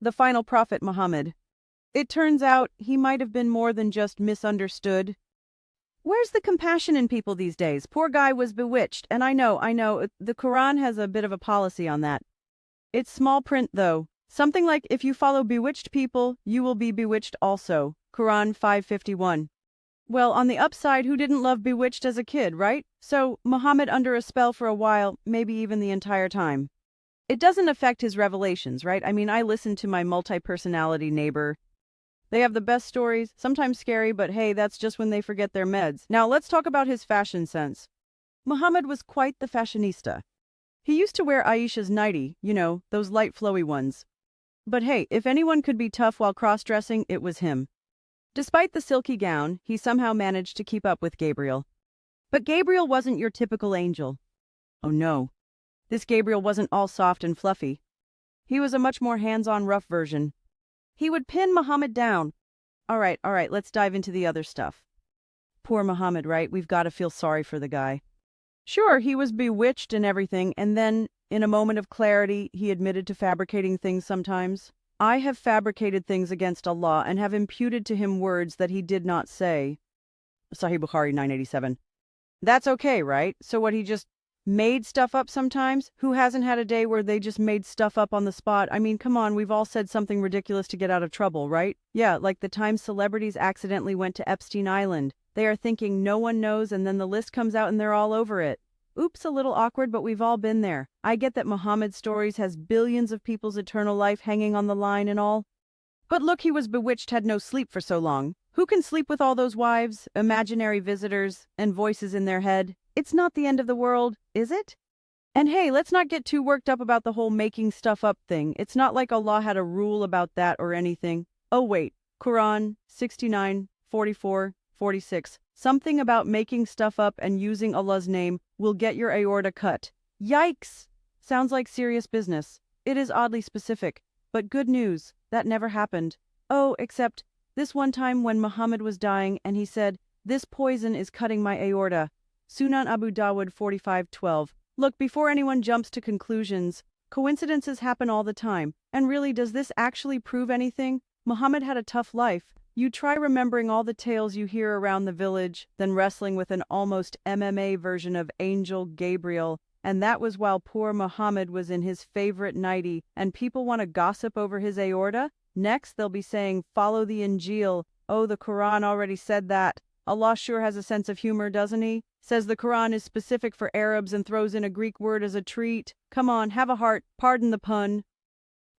the final prophet Muhammad. It turns out he might have been more than just misunderstood. Where's the compassion in people these days? Poor guy was bewitched, and I know, the Quran has a bit of a policy on that. It's small print, though. Something like, if you follow bewitched people, you will be bewitched also. Quran 551. Well, on the upside, who didn't love Bewitched as a kid, right? So, Muhammad under a spell for a while, maybe even the entire time. It doesn't affect his revelations, right? I mean, I listen to my multi-personality neighbor. They have the best stories, sometimes scary, but hey, that's just when they forget their meds. Now, let's talk about his fashion sense. Muhammad was quite the fashionista. He used to wear Aisha's nightie, those light flowy ones. But hey, if anyone could be tough while cross-dressing, it was him. Despite the silky gown, he somehow managed to keep up with Gabriel. But Gabriel wasn't your typical angel. Oh no, this Gabriel wasn't all soft and fluffy. He was a much more hands-on rough version. He would pin Muhammad down. All right, let's dive into the other stuff. Poor Muhammad, right? We've got to feel sorry for the guy. Sure, he was bewitched and everything, and then, in a moment of clarity, he admitted to fabricating things sometimes. I have fabricated things against Allah and have imputed to him words that he did not say. Sahih Bukhari 987. That's okay, right? So what, he just made stuff up sometimes? Who hasn't had a day where they just made stuff up on the spot? I mean, come on, we've all said something ridiculous to get out of trouble, right? Yeah, like the time celebrities accidentally went to Epstein Island. They are thinking no one knows, and then the list comes out and they're all over it. Oops, a little awkward, but we've all been there. I get that Muhammad's stories has billions of people's eternal life hanging on the line and all. But look, he was bewitched, had no sleep for so long. Who can sleep with all those wives, imaginary visitors, and voices in their head? It's not the end of the world, is it? And hey, let's not get too worked up about the whole making stuff up thing. It's not like Allah had a rule about that or anything. Oh wait, Quran 69, 44, 46. Something about making stuff up and using Allah's name will get your aorta cut. Yikes! Sounds like serious business. It is oddly specific. But good news, that never happened. Oh, except this one time when Muhammad was dying and he said, "This poison is cutting my aorta." Sunan Abu Dawud 45:12. Look, before anyone jumps to conclusions, coincidences happen all the time. And really, does this actually prove anything? Muhammad had a tough life. You try remembering all the tales you hear around the village, then wrestling with an almost MMA version of Angel Gabriel, and that was while poor Muhammad was in his favorite nightie, and people want to gossip over his aorta? Next, they'll be saying, follow the Injil. Oh, the Quran already said that. Allah sure has a sense of humor, doesn't he? Says the Quran is specific for Arabs and throws in a Greek word as a treat. Come on, have a heart, pardon the pun.